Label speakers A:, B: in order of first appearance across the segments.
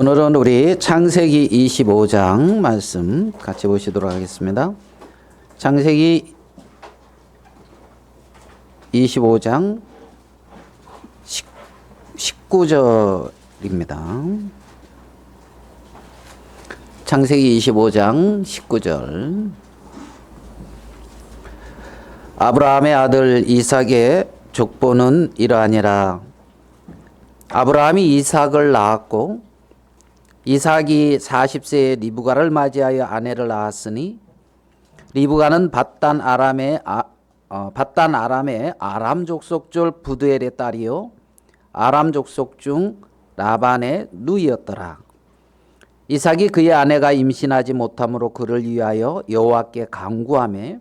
A: 오늘은 우리 창세기 25장 말씀 같이 보시도록 하겠습니다. 창세기 25장 19절입니다. 창세기 25장 19절. 아브라함의 아들 이삭의 족보는 이러하니라. 아브라함이 이삭을 낳았고 이삭이 40세에 리브가를 맞이하여 아내를 낳았으니 리브가는 밧단 아람의 아람 족속 줄 부두엘의 딸이요 아람 족속 중 라반의 누이였더라. 이삭이 그의 아내가 임신하지 못함으로 그를 위하여 여호와께 간구하며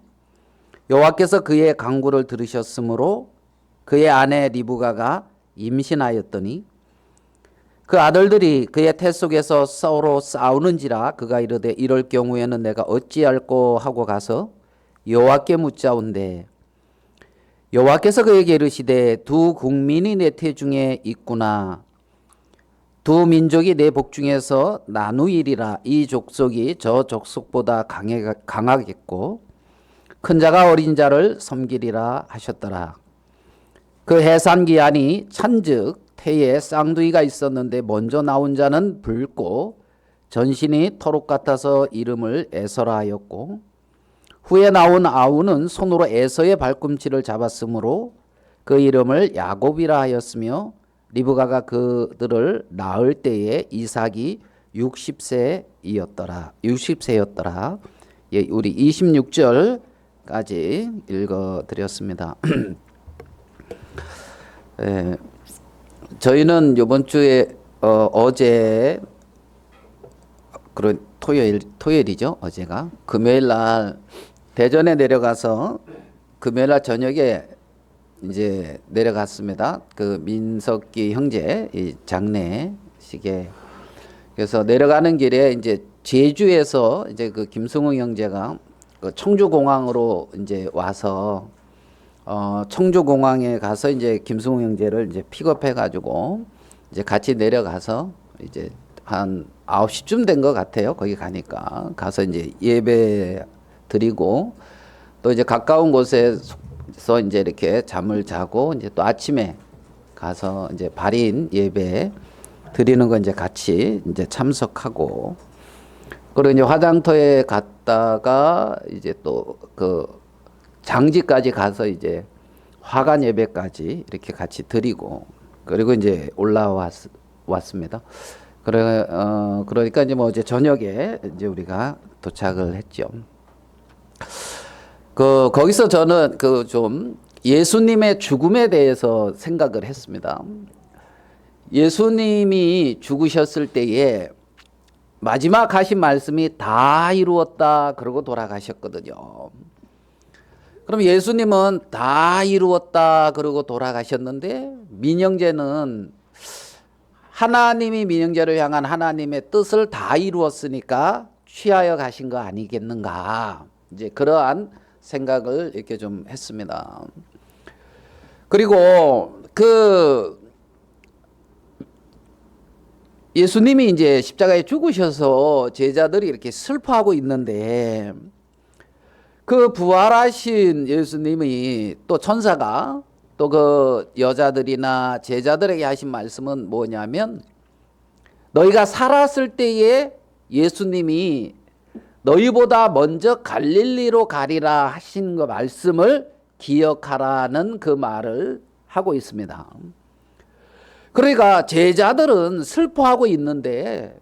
A: 여호와께서 그의 간구를 들으셨으므로 그의 아내 리브가가 임신하였더니 그 아들들이 그의 태 속에서 서로 싸우는지라 그가 이르되 이럴 경우에는 내가 어찌할꼬 하고 가서 여호와께 묻자온대 여호와께서 그에게 이르시되 두 국민이 내 태중에 있구나 두 민족이 내 복중에서 나누이리라. 이 족속이 저 족속보다 강하겠고 큰 자가 어린 자를 섬기리라 하셨더라. 그 해산 기한이 찬즉 태에 쌍둥이가 있었는데 먼저 나온 자는 붉고 전신이 토록 같아서 이름을 에서라 하였고 후에 나온 아우는 손으로 에서의 발꿈치를 잡았으므로 그 이름을 야곱이라 하였으며 리브가가 그들을 낳을 때에 이삭이 60세였더라. 예, 우리 26절까지 읽어드렸습니다. 예. 저희는 이번 주에 어제 그런 토요일이죠. 어제가 금요일 날 대전에 내려가서 금요일 날 저녁에 이제 내려갔습니다. 그 민석기 형제 이 장례식에 그래서 내려가는 길에 이제 제주에서 이제 그 김승우 형제가 그 청주공항으로 이제 와서 청주공항에 가서 이제 김승우 형제를 이제 픽업해 가지고 이제 같이 내려가서 이제 한 9시쯤 된 것 같아요. 거기 가니까 가서 이제 예배 드리고 또 이제 가까운 곳에서 이제 이렇게 잠을 자고 이제 또 아침에 가서 이제 발인 예배 드리는 거 이제 같이 이제 참석하고 그리고 이제 화장터에 갔다가 이제 또 그 장지까지 가서 이제 화관 예배까지 이렇게 같이 드리고 그리고 이제 올라왔습니다. 그러니까 이제 뭐 이제 저녁에 이제 우리가 도착을 했죠. 거기서 저는 그 좀 예수님의 죽음에 대해서 생각을 했습니다. 예수님이 죽으셨을 때에 마지막 하신 말씀이 다 이루었다 그러고 돌아가셨거든요. 그럼 예수님은 다 이루었다 그러고 돌아가셨는데 민영제는 하나님이 민영제를 향한 하나님의 뜻을 다 이루었으니까 취하여 가신 거 아니겠는가 이제 그러한 생각을 이렇게 좀 했습니다. 그리고 그 예수님이 이제 십자가에 죽으셔서 제자들이 이렇게 슬퍼하고 있는데 그 부활하신 예수님이 또 천사가 또 그 여자들이나 제자들에게 하신 말씀은 뭐냐면 너희가 살았을 때에 예수님이 너희보다 먼저 갈릴리로 가리라 하신 그 말씀을 기억하라는 그 말을 하고 있습니다. 그러니까 제자들은 슬퍼하고 있는데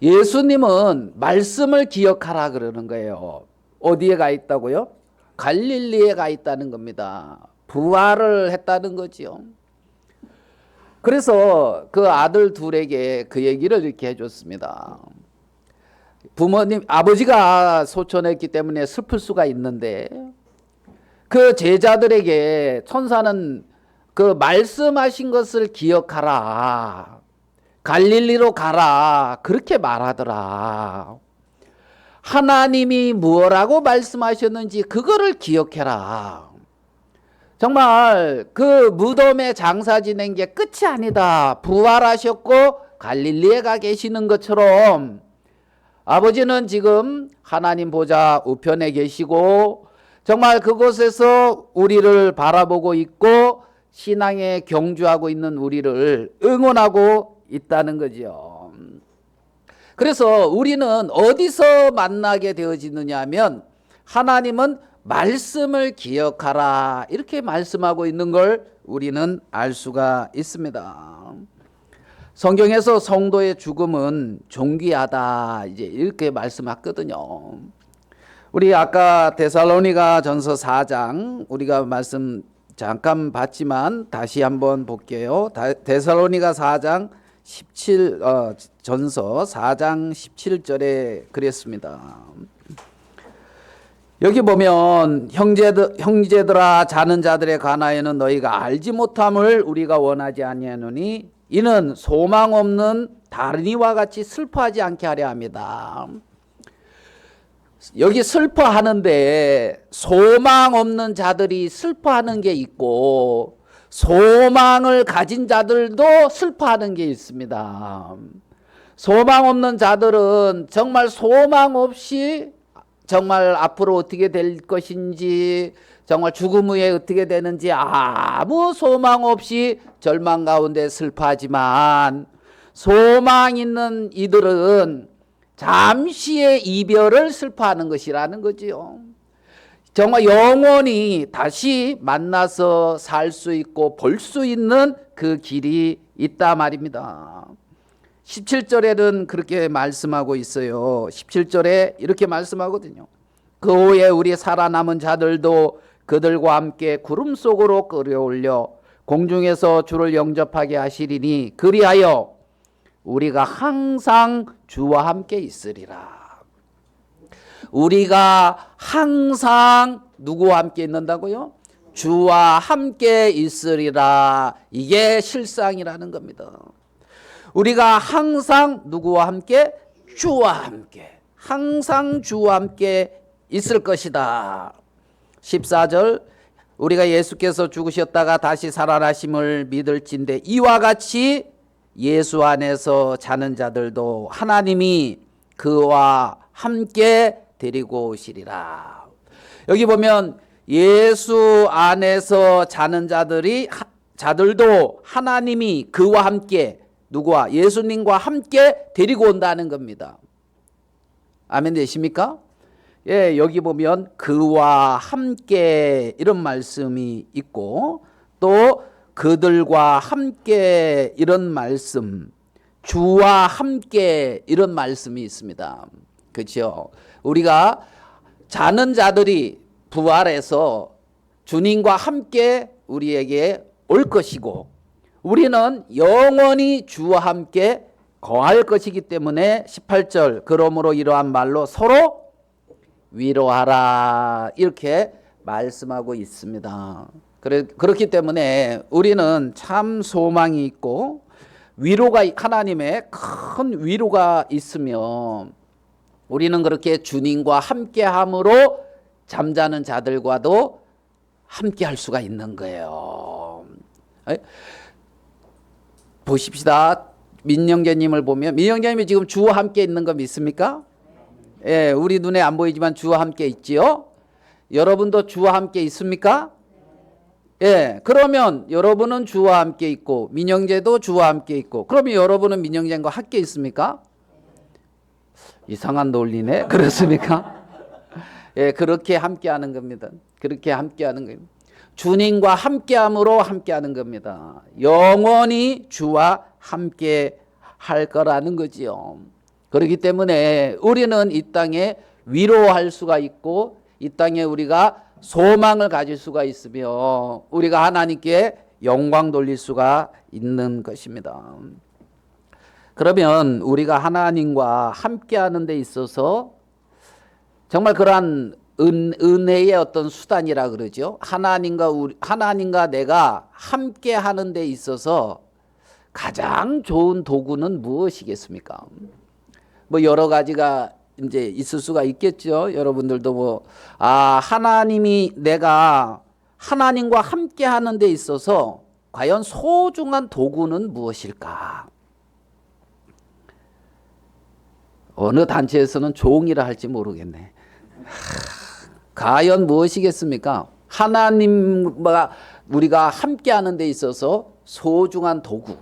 A: 예수님은 말씀을 기억하라 그러는 거예요. 어디에 가 있다고요? 갈릴리에 가 있다는 겁니다. 부활을 했다는 거지요. 그래서 그 아들 둘에게 그 얘기를 이렇게 해줬습니다. 부모님, 아버지가 소천했기 때문에 슬플 수가 있는데 그 제자들에게 천사는 그 말씀하신 것을 기억하라. 갈릴리로 가라. 그렇게 말하더라. 하나님이 무엇라고 말씀하셨는지 그거를 기억해라. 정말 그 무덤에 장사 지낸 게 끝이 아니다. 부활하셨고 갈릴리에 가 계시는 것처럼 아버지는 지금 하나님 보좌 우편에 계시고 정말 그곳에서 우리를 바라보고 있고 신앙에 경주하고 있는 우리를 응원하고 있다는 거죠. 그래서 우리는 어디서 만나게 되어지느냐 하면 하나님은 말씀을 기억하라 이렇게 말씀하고 있는 걸 우리는 알 수가 있습니다. 성경에서 성도의 죽음은 존귀하다 이제 이렇게 말씀하거든요. 우리 아까 데살로니가 전서 4장 우리가 말씀 잠깐 봤지만 다시 한번 볼게요. 데살로니가 4장 17 전서 4장 17절에 그랬습니다. 여기 보면 형제들아 자는 자들에 관하여는 너희가 알지 못함을 우리가 원하지 아니하노니 이는 소망 없는 다른 이와 같이 슬퍼하지 않게 하려 합니다. 여기 슬퍼하는데 소망 없는 자들이 슬퍼하는 게 있고 소망을 가진 자들도 슬퍼하는 게 있습니다. 소망 없는 자들은 정말 소망 없이 정말 앞으로 어떻게 될 것인지 정말 죽음 후에 어떻게 되는지 아무 소망 없이 절망 가운데 슬퍼하지만 소망 있는 이들은 잠시의 이별을 슬퍼하는 것이라는 거지요. 정말 영원히 다시 만나서 살 수 있고 볼 수 있는 그 길이 있다 말입니다. 17절에는 그렇게 말씀하고 있어요. 17절에 이렇게 말씀하거든요. 그 후에 우리 살아남은 자들도 그들과 함께 구름 속으로 끌어올려 공중에서 주를 영접하게 하시리니 그리하여 우리가 항상 주와 함께 있으리라. 우리가 항상 누구와 함께 있는다고요? 주와 함께 있으리라. 이게 실상이라는 겁니다. 우리가 항상 누구와 함께? 주와 함께. 항상 주와 함께 있을 것이다. 14절 우리가 예수께서 죽으셨다가 다시 살아나심을 믿을진대 이와 같이 예수 안에서 자는 자들도 하나님이 그와 함께 데리고 오시리라. 여기 보면 예수 안에서 자는 자들도 하나님이 그와 함께 누구와? 예수님과 함께 데리고 온다는 겁니다. 아멘 되십니까? 예, 여기 보면 그와 함께 이런 말씀이 있고 또 그들과 함께 이런 말씀, 주와 함께 이런 말씀이 있습니다. 그렇죠? 우리가 자는 자들이 부활해서 주님과 함께 우리에게 올 것이고 우리는 영원히 주와 함께 거할 것이기 때문에 18절 그러므로 이러한 말로 서로 위로하라 이렇게 말씀하고 있습니다. 그렇기 때문에 우리는 참 소망이 있고 위로가 하나님의 큰 위로가 있으며 우리는 그렇게 주님과 함께함으로 잠자는 자들과도 함께할 수가 있는 거예요. 보십시다. 민영재님을 보면 민영재님이 지금 주와 함께 있는 거 믿습니까? 예, 우리 눈에 안 보이지만 주와 함께 있지요. 여러분도 주와 함께 있습니까? 예, 그러면 여러분은 주와 함께 있고 민영재도 주와 함께 있고 그러면 여러분은 민영재과 함께 있습니까? 이상한 논리네. 그렇습니까? 예, 그렇게 함께하는 겁니다. 그렇게 함께하는 거예요. 주님과 함께함으로 함께하는 겁니다. 영원히 주와 함께 할 거라는 거지요. 그렇기 때문에 우리는 이 땅에 위로할 수가 있고 이 땅에 우리가 소망을 가질 수가 있으며 우리가 하나님께 영광 돌릴 수가 있는 것입니다. 그러면 우리가 하나님과 함께하는 데 있어서 정말 그러한 은혜의 어떤 수단이라 그러죠. 하나님과 내가 함께하는 데 있어서 가장 좋은 도구는 무엇이겠습니까? 뭐 여러 가지가 이제 있을 수가 있겠죠. 여러분들도 내가 하나님과 함께하는 데 있어서 과연 소중한 도구는 무엇일까? 어느 단체에서는 종이라 할지 모르겠네. 과연 무엇이겠습니까? 하나님과 우리가 함께하는 데 있어서 소중한 도구.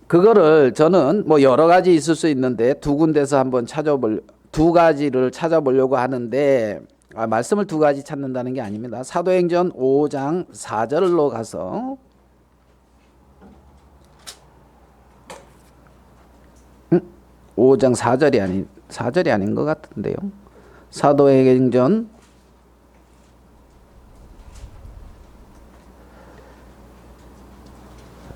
A: 그거를 저는 뭐 여러 가지 있을 수 있는데 두 가지를 찾아보려고 하는데, 말씀을 두 가지 찾는다는 게 아닙니다. 사도행전 5장 4절로 가서 5장 4절이 아닌 것 같은데요. 사도행전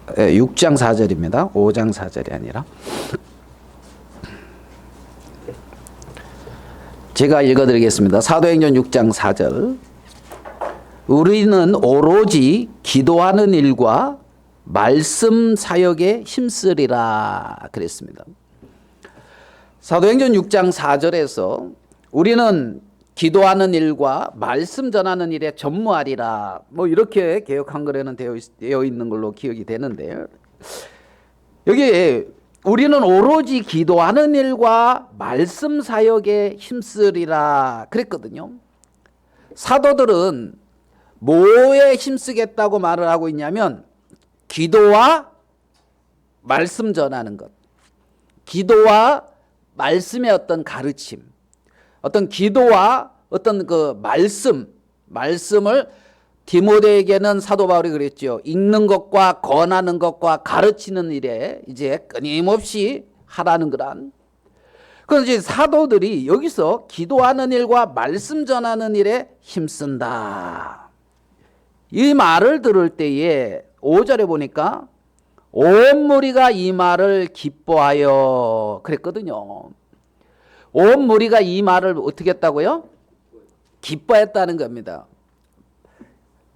A: 6장 4절입니다. 5장 4절이 아니라. 제가 읽어드리겠습니다. 사도행전 6장 4절. 우리는 오로지 기도하는 일과 말씀 사역에 힘쓰리라 그랬습니다. 사도행전 6장 4절에서 우리는 기도하는 일과 말씀 전하는 일에 전무하리라, 뭐 이렇게 개역 한글에는 되어 있는 걸로 기억이 되는데, 여기 우리는 오로지 기도하는 일과 말씀 사역에 힘쓰리라 그랬거든요. 사도들은 뭐에 힘쓰겠다고 말을 하고 있냐면 기도와 말씀 전하는 것, 기도와 말씀의 어떤 가르침, 어떤 기도와 어떤 그 말씀을 디모데에게는 사도 바울이 그랬죠. 읽는 것과 권하는 것과 가르치는 일에 이제 끊임없이 하라는 거란. 그런데 이제 사도들이 여기서 기도하는 일과 말씀 전하는 일에 힘쓴다. 이 말을 들을 때에 5절에 보니까 온 무리가 이 말을 기뻐하여 그랬거든요. 온 무리가 이 말을 어떻게 했다고요? 기뻐했다는 겁니다.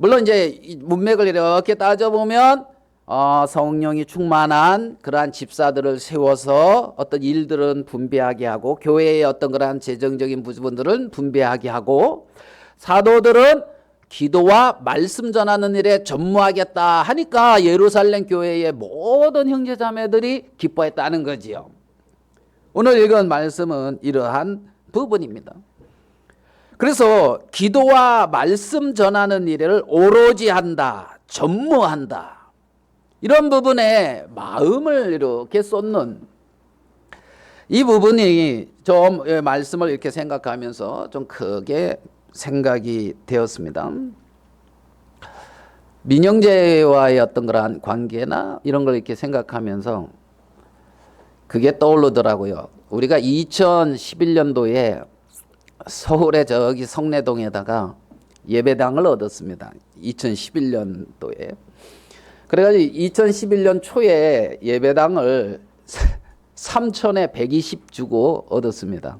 A: 물론 이제 문맥을 이렇게 따져보면 성령이 충만한 그러한 집사들을 세워서 어떤 일들은 분배하게 하고, 교회의 어떤 그러한 재정적인 부분들은 분배하게 하고, 사도들은 기도와 말씀 전하는 일에 전무하겠다 하니까 예루살렘 교회의 모든 형제자매들이 기뻐했다는 거지요. 오늘 읽은 말씀은 이러한 부분입니다. 그래서 기도와 말씀 전하는 일을 오로지 한다, 전무한다, 이런 부분에 마음을 이렇게 쏟는 이 부분이 좀 말씀을 이렇게 생각하면서 좀 크게 생각이 되었습니다. 민영재와의 어떤 그러한 관계나 이런 걸 이렇게 생각하면서 그게 떠오르더라고요. 우리가 2011년도에 서울의 저기 성내동에다가 예배당을 얻었습니다. 2011년도에. 그래가지고 2011년 초에 예배당을 3천에 120 주고 얻었습니다.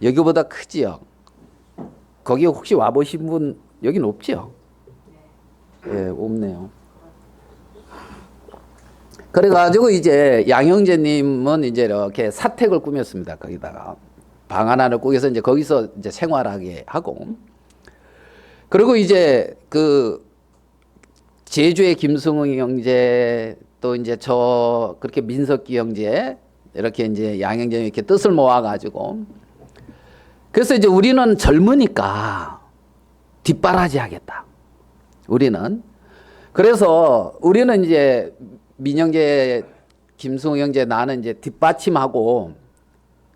A: 여기보다 크지요? 거기 혹시 와보신 분 여긴 없지요? 예, 없네요. 그래가지고 이제 양형제님은 이제 이렇게 사택을 꾸몄습니다. 거기다가 방 하나를 꾸며서 이제 거기서 이제 생활하게 하고, 그리고 이제 그 제주의 김승웅 형제, 또 이제 저 그렇게 민석기 형제, 이렇게 이제 양형제님 이렇게 뜻을 모아가지고, 그래서 이제 우리는 젊으니까 뒷바라지 하겠다. 우리는. 그래서 우리는 이제 민형제, 김승우 형제, 나는 이제 뒷받침하고,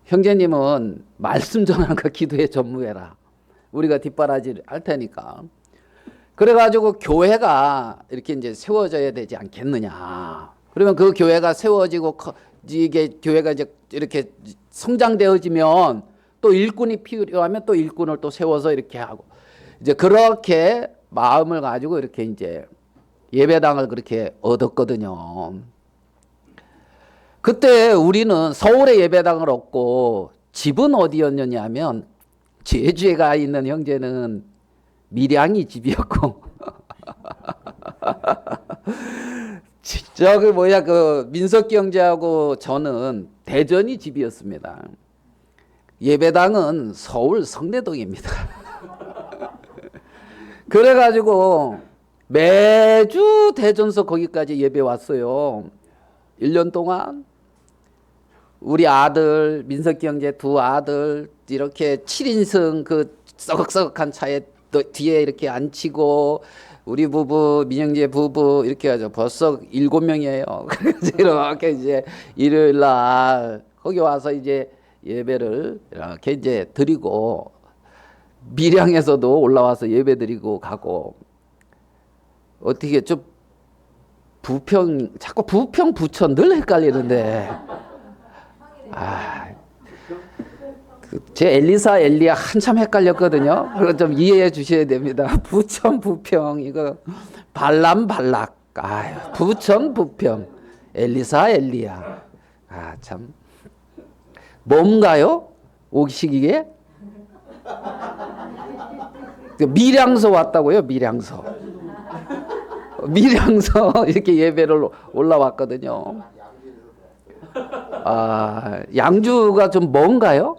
A: 형제님은 말씀 전하는 거 기도에 전무해라. 우리가 뒷바라지 할 테니까. 그래가지고 교회가 이렇게 이제 세워져야 되지 않겠느냐. 그러면 그 교회가 세워지고 이게 교회가 이제 이렇게 성장되어지면 또 일꾼이 필요하면 또 일꾼을 또 세워서 이렇게 하고, 이제 그렇게 마음을 가지고 이렇게 이제 예배당을 그렇게 얻었거든요. 그때 우리는 서울에 예배당을 얻고, 집은 어디였느냐면 제주에 가 있는 형제는 밀양이 집이었고 저기 그 민석기 형제하고 저는 대전이 집이었습니다. 예배당은 서울 성내동입니다. 그래가지고 매주 대전서 거기까지 예배 왔어요. 1년 동안. 우리 아들 민석기 형제 두 아들 이렇게 7인승 그 썩썩한 차에 뒤에 이렇게 앉히고 우리 부부 민영재 부부 이렇게 하죠. 벌써 7명이에요. 그래서 이렇게 이제 일요일 날 거기 와서 이제 예배를 이렇게 이제 드리고 밀양에서도 올라와서 예배 드리고 가고 어떻게 좀 부평 자꾸 부평 부천 늘 헷갈리는데 제 엘리사 엘리야 한참 헷갈렸거든요. 그거 좀 이해해 주셔야 됩니다. 부천 부평 이거 발람 발락 부천 부평 엘리사 엘리야 참 뭔가요? 오시기에 밀양서 왔다고요? 밀양서 이렇게 예배를 올라왔거든요. 양주가 좀 먼가요?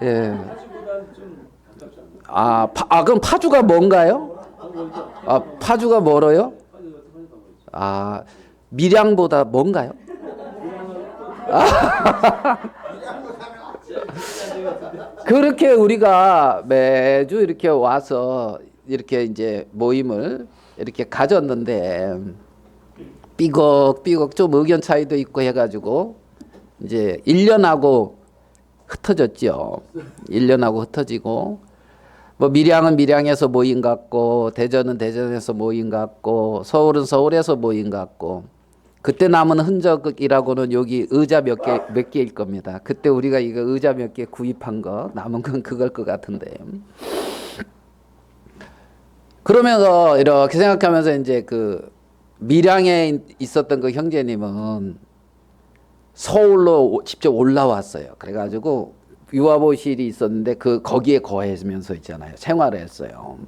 A: 예. 그럼 파주가 뭔가요? 파주가 멀어요? 밀양보다 뭔가요? 그렇게 우리가 매주 이렇게 와서 이렇게 이제 모임을 이렇게 가졌는데 삐걱삐걱 좀 의견 차이도 있고 해가지고 이제 1년하고 흩어졌죠. 1년하고 흩어지고 뭐 밀양은 밀양에서 모임 같고 대전은 대전에서 모임 같고 서울은 서울에서 모임 같고 그때 남은 흔적이라고는 여기 의자 몇 개일 겁니다. 그때 우리가 이거 의자 몇 개 구입한 거 남은 건 그걸 것 같은데 그러면서 이렇게 생각하면서 이제 그 밀양에 있었던 그 형제님은 서울로 직접 올라왔어요. 그래가지고 유아보실이 있었는데 거기에 거해면서 있잖아요. 생활을 했어요.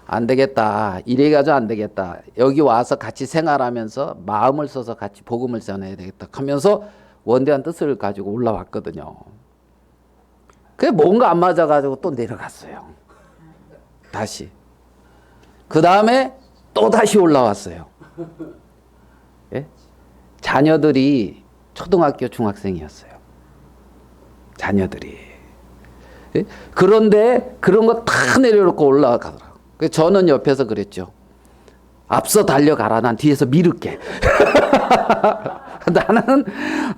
A: 안 되겠다. 이래가지고 안 되겠다. 여기 와서 같이 생활하면서 마음을 써서 같이 복음을 전해야 되겠다 하면서 원대한 뜻을 가지고 올라왔거든요. 그게 뭔가 안 맞아가지고 또 내려갔어요. 다시. 그 다음에 또 다시 올라왔어요. 예? 자녀들이 초등학교 중학생이었어요. 자녀들이. 예? 그런데 그런 거 다 내려놓고 올라가더라고요. 저는 옆에서 그랬죠. 앞서 달려가라. 난 뒤에서 미룰게.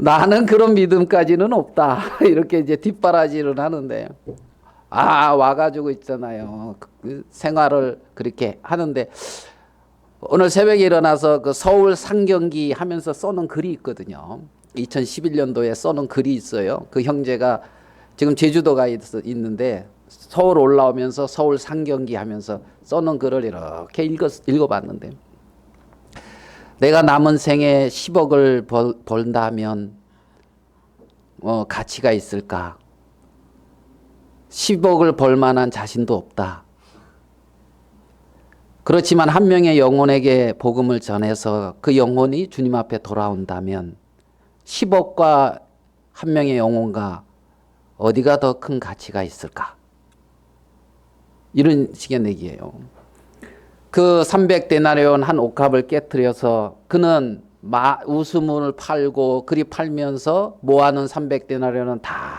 A: 나는 그런 믿음까지는 없다. 이렇게 이제 뒷바라지를 하는데 와가지고 있잖아요. 그 생활을 그렇게 하는데 오늘 새벽에 일어나서 그 서울 상경기 하면서 써놓은 글이 있거든요. 2011년도에 써놓은 글이 있어요. 그 형제가 지금 제주도가 있는데 서울 올라오면서 서울 상경기 하면서 써놓은 글을 이렇게 읽어봤는데 내가 남은 생에 10억을 벌다면 가치가 있을까? 10억을 벌 만한 자신도 없다. 그렇지만 한 명의 영혼에게 복음을 전해서 그 영혼이 주님 앞에 돌아온다면 10억과 한 명의 영혼과 어디가 더 큰 가치가 있을까? 이런 식의 내기예요. 그 300데나리온 한 옥합을 깨트려서 그는 우스문을 팔고 그리 팔면서 모아놓은 300데나리온은 다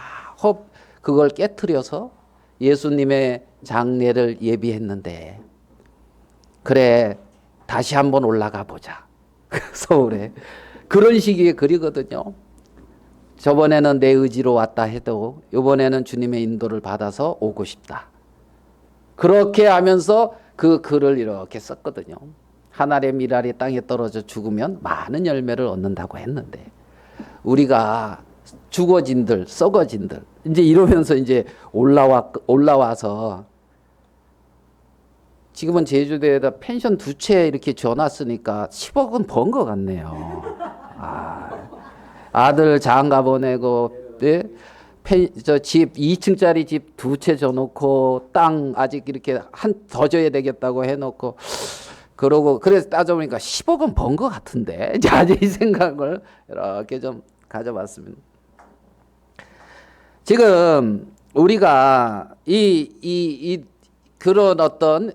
A: 그걸 깨트려서 예수님의 장례를 예비했는데 그래 다시 한번 올라가 보자. 서울에. 그런 식의 글이거든요. 저번에는 내 의지로 왔다 해도 이번에는 주님의 인도를 받아서 오고 싶다. 그렇게 하면서 그 글을 이렇게 썼거든요. 한 알의 밀알이 땅에 떨어져 죽으면 많은 열매를 얻는다고 했는데 우리가 죽어진들 썩어진들 이제 이러면서 이제 올라와서 지금은 제주도에다 펜션 2채 이렇게 지어놨으니까 10억은 번 것 같네요. 아들 장가 보내고 네? 집 2층짜리 집 2채 줘놓고 땅 아직 이렇게 더 줘야 되겠다고 해놓고 그러고 그래서 따져보니까 10억은 번 것 같은데 이 생각을 이렇게 좀 가져봤습니다. 지금 우리가 그런 어떤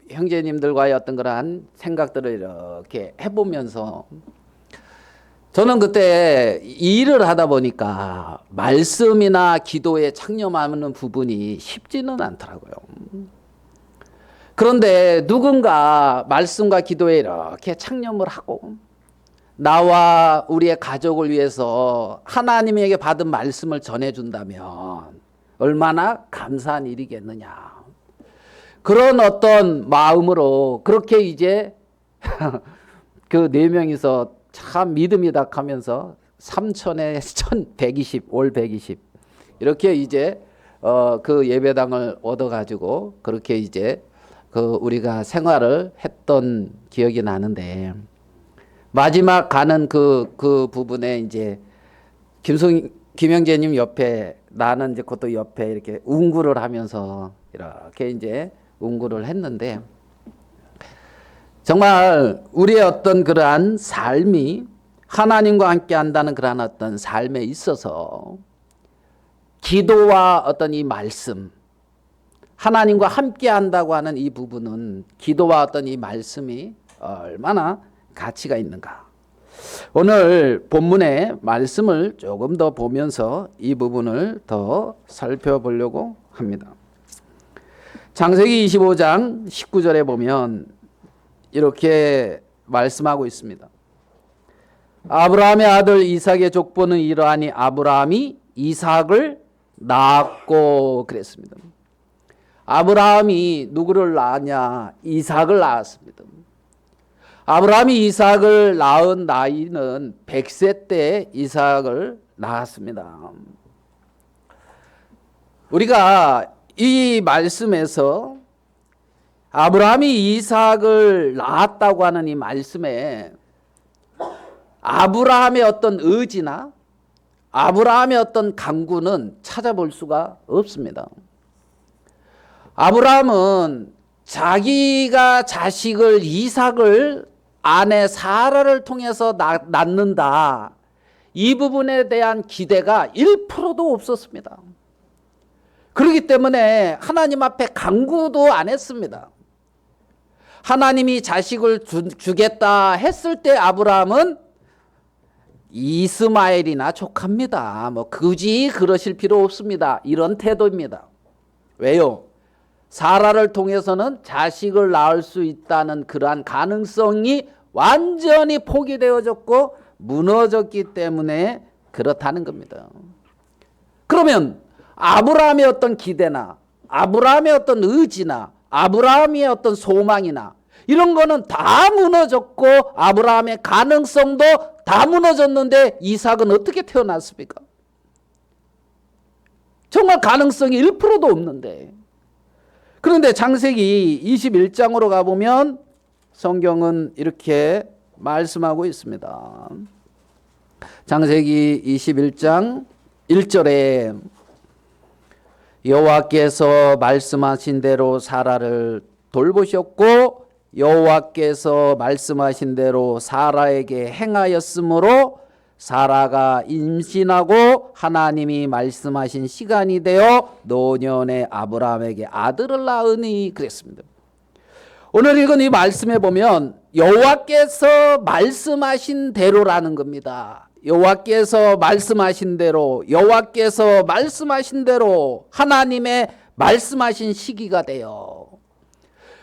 A: 형제님들과의 어떤 그러한 생각들을 이렇게 해보면서 저는 그때 일을 하다 보니까 말씀이나 기도에 창념하는 부분이 쉽지는 않더라고요. 그런데 누군가 말씀과 기도에 이렇게 창념을 하고 나와 우리의 가족을 위해서 하나님에게 받은 말씀을 전해준다면 얼마나 감사한 일이겠느냐. 그런 어떤 마음으로 그렇게 이제 그 네 명이서 참 믿음이 닥하면서 3천에 1,120, 올 120 이렇게 이제 그 예배당을 얻어가지고 그렇게 이제 그 우리가 생활을 했던 기억이 나는데 마지막 가는 그 부분에 이제 김영재님 옆에 나는 이제 그것도 옆에 이렇게 운구를 하면서 이렇게 이제 운구를 했는데 정말 우리의 어떤 그러한 삶이 하나님과 함께 한다는 그러한 어떤 삶에 있어서 기도와 어떤 이 말씀 하나님과 함께 한다고 하는 이 부분은 기도와 어떤 이 말씀이 얼마나 가치가 있는가. 오늘 본문의 말씀을 조금 더 보면서 이 부분을 더 살펴보려고 합니다. 창세기 25장 19절에 보면 이렇게 말씀하고 있습니다. 아브라함의 아들 이삭의 족보는 이러하니 아브라함이 이삭을 낳았고 그랬습니다. 아브라함이 누구를 낳았냐? 이삭을 낳았습니다. 아브라함이 이삭을 낳은 나이는 100세 때 이삭을 낳았습니다. 우리가 이 말씀에서 아브라함이 이삭을 낳았다고 하는 이 말씀에 아브라함의 어떤 의지나 아브라함의 어떤 강구는 찾아볼 수가 없습니다. 아브라함은 자기가 자식을 이삭을 아내 사라를 통해서 낳는다. 이 부분에 대한 기대가 1%도 없었습니다. 그렇기 때문에 하나님 앞에 간구도 안 했습니다. 하나님이 자식을 주겠다 했을 때 아브라함은 이스마엘이나 족합니다. 뭐 굳이 그러실 필요 없습니다. 이런 태도입니다. 왜요? 사라를 통해서는 자식을 낳을 수 있다는 그러한 가능성이 완전히 포기되어졌고 무너졌기 때문에 그렇다는 겁니다. 그러면 아브라함의 어떤 기대나 아브라함의 어떤 의지나 아브라함의 어떤 소망이나 이런 거는 다 무너졌고 아브라함의 가능성도 다 무너졌는데 이삭은 어떻게 태어났습니까? 정말 가능성이 1%도 없는데. 그런데 창세기 21장으로 가보면 성경은 이렇게 말씀하고 있습니다. 창세기 21장 1절에 여호와께서 말씀하신 대로 사라를 돌보셨고 여호와께서 말씀하신 대로 사라에게 행하였으므로 사라가 임신하고 하나님이 말씀하신 시간이 되어 노년의 아브라함에게 아들을 낳으니 그랬습니다. 오늘 읽은 이 말씀에 보면 여호와께서 말씀하신 대로라는 겁니다. 여호와께서 말씀하신 대로, 여호와께서 말씀하신 대로 하나님의 말씀하신 시기가 돼요.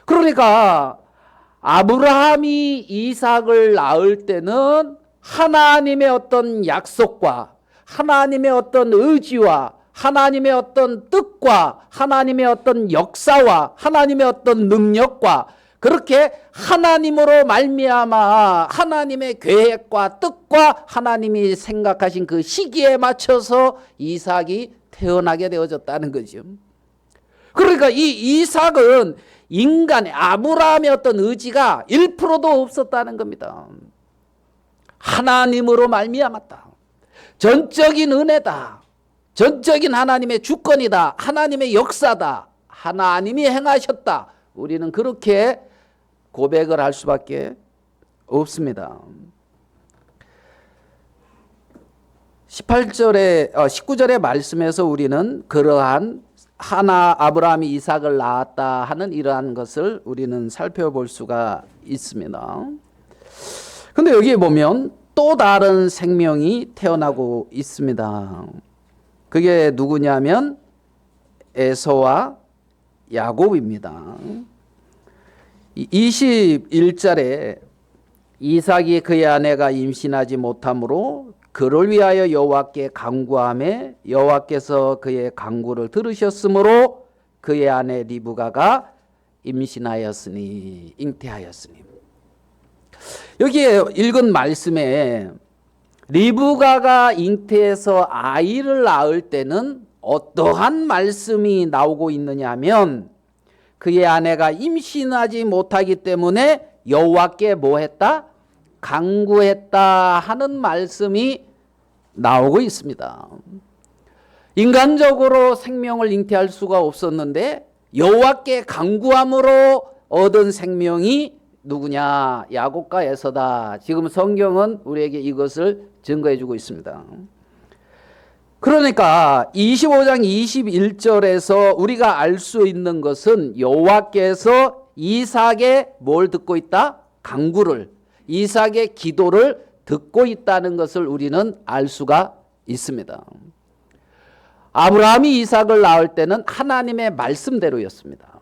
A: 그러니까 아브라함이 이삭을 낳을 때는 하나님의 어떤 약속과 하나님의 어떤 의지와 하나님의 어떤 뜻과 하나님의 어떤 역사와 하나님의 어떤 능력과 그렇게 하나님으로 말미암아 하나님의 계획과 뜻과 하나님이 생각하신 그 시기에 맞춰서 이삭이 태어나게 되어졌다는 거죠. 그러니까 이 이삭은 인간의 아브라함의 어떤 의지가 1%도 없었다는 겁니다. 하나님으로 말미암았다. 전적인 은혜다. 전적인 하나님의 주권이다. 하나님의 역사다. 하나님이 행하셨다. 우리는 그렇게 고백을 할 수밖에 없습니다. 19절의 말씀에서 우리는 그러한 아브라함이 이삭을 낳았다 하는 이러한 것을 우리는 살펴볼 수가 있습니다. 근데 여기에 보면 또 다른 생명이 태어나고 있습니다. 그게 누구냐면 에서와 야곱입니다. 21절에 이삭이 그의 아내가 임신하지 못하므로 그를 위하여 여호와께 간구하매 여호와께서 그의 간구를 들으셨으므로 그의 아내 리브가가 임신하였으니 잉태하였으니. 여기에 읽은 말씀에 리브가가 잉태해서 아이를 낳을 때는 어떠한 말씀이 나오고 있느냐 하면 그의 아내가 임신하지 못하기 때문에 여호와께 뭐 했다? 간구했다 하는 말씀이 나오고 있습니다. 인간적으로 생명을 잉태할 수가 없었는데 여호와께 간구함으로 얻은 생명이 누구냐? 야곱과 에서다. 지금 성경은 우리에게 이것을 증거해 주고 있습니다. 그러니까 25장 21절에서 우리가 알 수 있는 것은 여호와께서 이삭의 뭘 듣고 있다? 간구를, 이삭의 기도를 듣고 있다는 것을 우리는 알 수가 있습니다. 아브라함이 이삭을 낳을 때는 하나님의 말씀대로였습니다.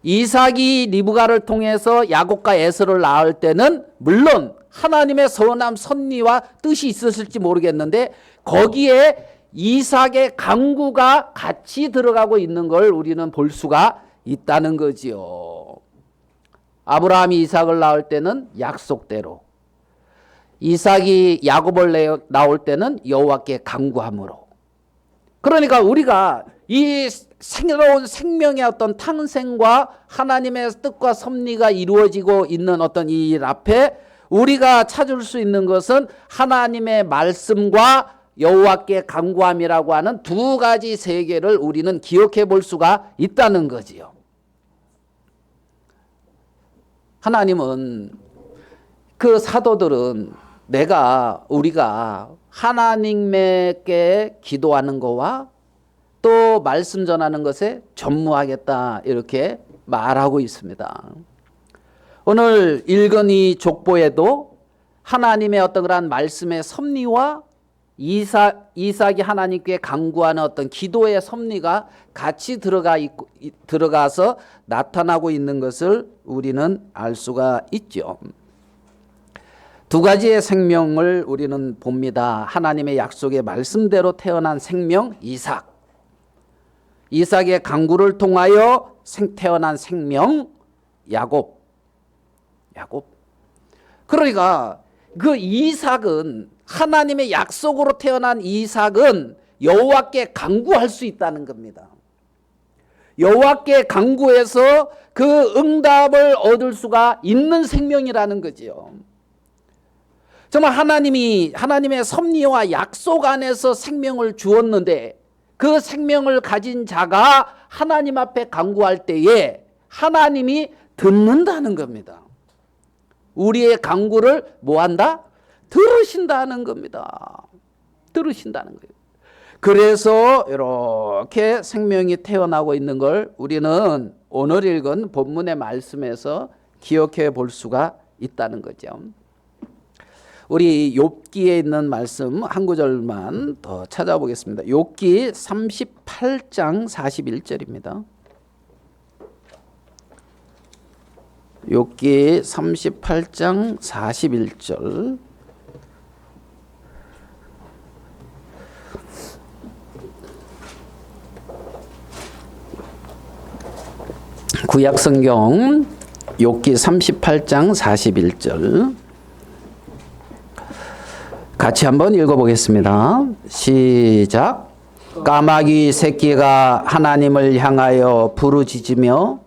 A: 이삭이 리브가를 통해서 야곱과 에서를 낳을 때는 물론 하나님의 선함 선리와 뜻이 있었을지 모르겠는데 거기에 이삭의 간구가 같이 들어가고 있는 걸 우리는 볼 수가 있다는 거지요. 아브라함이 이삭을 낳을 때는 약속대로, 이삭이 야곱을 낳을 때는 여호와께 간구함으로. 그러니까 우리가 이 새로운 생명의 어떤 탄생과 하나님의 뜻과 섭리가 이루어지고 있는 어떤 이 일 앞에 우리가 찾을 수 있는 것은 하나님의 말씀과 여호와께 간구함이라고 하는 두 가지 세계를 우리는 기억해 볼 수가 있다는 거지요. 하나님은 그 사도들은 우리가 하나님께 기도하는 거와 또 말씀 전하는 것에 전무하겠다 이렇게 말하고 있습니다. 오늘 읽은 이 족보에도 하나님의 어떤 그런 말씀의 섭리와 이삭이 하나님께 간구하는 어떤 기도의 섭리가 같이 들어가서 나타나고 있는 것을 우리는 알 수가 있죠. 두 가지의 생명을 우리는 봅니다. 하나님의 약속의 말씀대로 태어난 생명 이삭, 이삭의 간구를 통하여 태어난 생명 야곱. 그러니까 그 이삭은, 하나님의 약속으로 태어난 이삭은 여호와께 간구할 수 있다는 겁니다. 여호와께 간구해서 그 응답을 얻을 수가 있는 생명이라는 거지요. 정말 하나님의 섭리와 약속 안에서 생명을 주었는데 그 생명을 가진 자가 하나님 앞에 간구할 때에 하나님이 듣는다는 겁니다. 우리의 간구를 뭐한다? 들으신다는 겁니다. 들으신다는 거예요. 그래서 이렇게 생명이 태어나고 있는 걸 우리는 오늘 읽은 본문의 말씀에서 기억해 볼 수가 있다는 거죠. 우리 욥기에 있는 말씀 한 구절만 더 찾아보겠습니다. 욥기 38장 41절입니다. 욥기 38장 41절. 구약성경 욥기 38장 41절 같이 한번 읽어보겠습니다. 시작. 까마귀 새끼가 하나님을 향하여 부르짖으며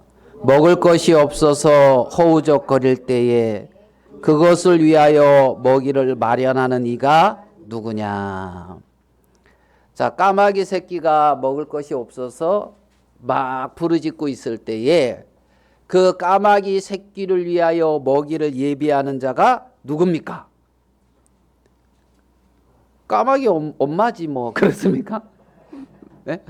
A: 먹을 것이 없어서 허우적거릴 때에 그것을 위하여 먹이를 마련하는 이가 누구냐. 자, 까마귀 새끼가 먹을 것이 없어서 막 부르짖고 있을 때에 그 까마귀 새끼를 위하여 먹이를 예비하는 자가 누굽니까? 까마귀 엄마지 뭐 그렇습니까? 네?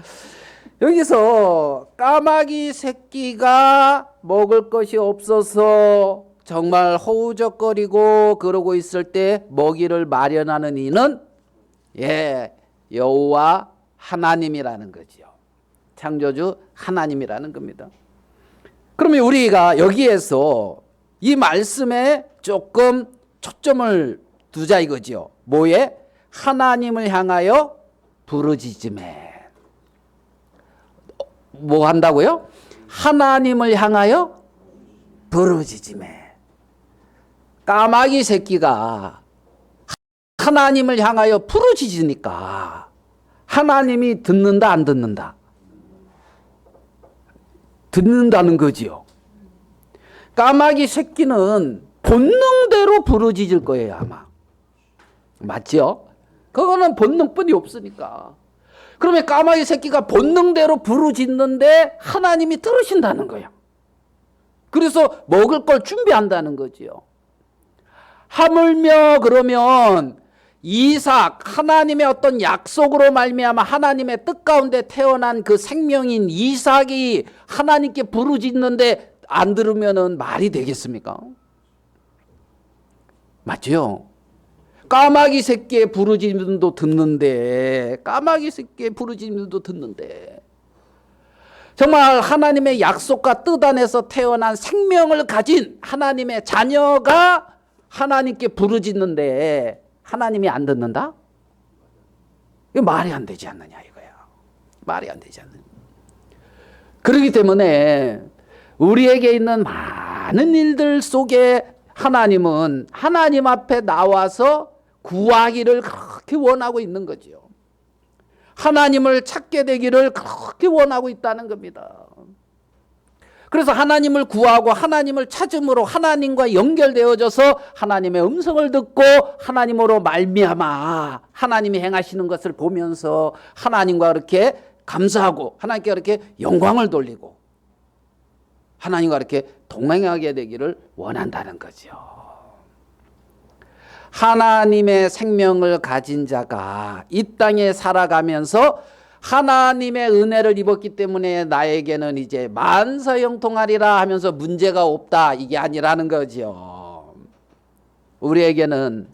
A: 여기서 까마귀 새끼가 먹을 것이 없어서 정말 허우적거리고 그러고 있을 때 먹이를 마련하는 이는 여호와 하나님이라는 거지요. 창조주 하나님이라는 겁니다. 그러면 우리가 여기에서 이 말씀에 조금 초점을 두자 이거지요. 뭐에? 하나님을 향하여 부르짖음에. 뭐 한다고요? 하나님을 향하여 부르짖음에. 까마귀 새끼가 하나님을 향하여 부르짖으니까 하나님이 듣는다 안 듣는다? 듣는다는 거지요. 까마귀 새끼는 본능대로 부르짖을 거예요 아마. 맞죠? 그거는 본능뿐이 없으니까. 그러면 까마귀 새끼가 본능대로 부르짖는데 하나님이 들으신다는 거예요. 그래서 먹을 걸 준비한다는 거지요. 하물며 그러면 이삭, 하나님의 어떤 약속으로 말미암아 하나님의 뜻 가운데 태어난 그 생명인 이삭이 하나님께 부르짖는데 안 들으면은 말이 되겠습니까? 맞죠? 까마귀 새끼의 부르짖음도 듣는데, 까마귀 새끼의 부르짖음도 듣는데, 정말 하나님의 약속과 뜻 안에서 태어난 생명을 가진 하나님의 자녀가 하나님께 부르짖는데 하나님이 안 듣는다? 이거 말이 안 되지 않느냐 이거야. 말이 안 되지 않느냐. 그렇기 때문에 우리에게 있는 많은 일들 속에 하나님은 하나님 앞에 나와서 구하기를 그렇게 원하고 있는 거죠. 하나님을 찾게 되기를 그렇게 원하고 있다는 겁니다. 그래서 하나님을 구하고 하나님을 찾음으로 하나님과 연결되어져서 하나님의 음성을 듣고 하나님으로 말미암아 하나님이 행하시는 것을 보면서 하나님과 그렇게 감사하고 하나님께 그렇게 영광을 돌리고 하나님과 이렇게 동행하게 되기를 원한다는 거죠. 하나님의 생명을 가진 자가 이 땅에 살아가면서 하나님의 은혜를 입었기 때문에 나에게는 이제 만사형통하리라 하면서 문제가 없다 이게 아니라는 거죠. 우리에게는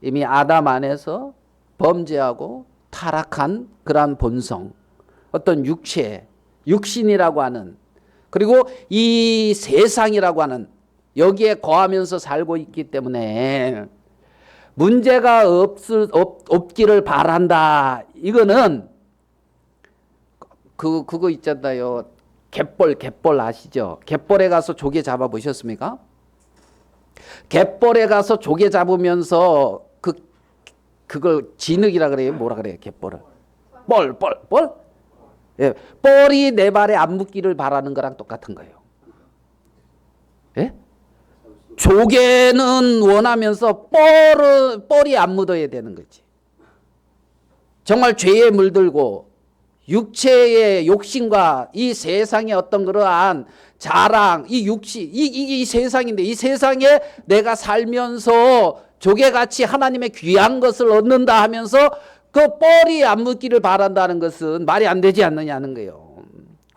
A: 이미 아담 안에서 범죄하고 타락한 그러한 본성, 어떤 육체, 육신이라고 하는, 그리고 이 세상이라고 하는 여기에 거하면서 살고 있기 때문에 문제가 없기를 바란다. 이거는 그거 있잖아요. 갯벌 아시죠? 갯벌에 가서 조개 잡아 보셨습니까? 갯벌에 가서 조개 잡으면서 그걸 진흙이라 그래요. 뭐라 그래요? 갯벌을 뻘? 예, 뻘이 내 발에 안 묻기를 바라는 거랑 똑같은 거예요. 예? 조개는 원하면서 뻘이 안 묻어야 되는 거지. 정말 죄에 물들고 육체의 욕심과 이 세상의 어떤 그러한 자랑, 이 육신, 이 세상인데 이 세상에 내가 살면서 조개같이 하나님의 귀한 것을 얻는다 하면서 그 뻘이 안 묻기를 바란다는 것은 말이 안 되지 않느냐는 거예요.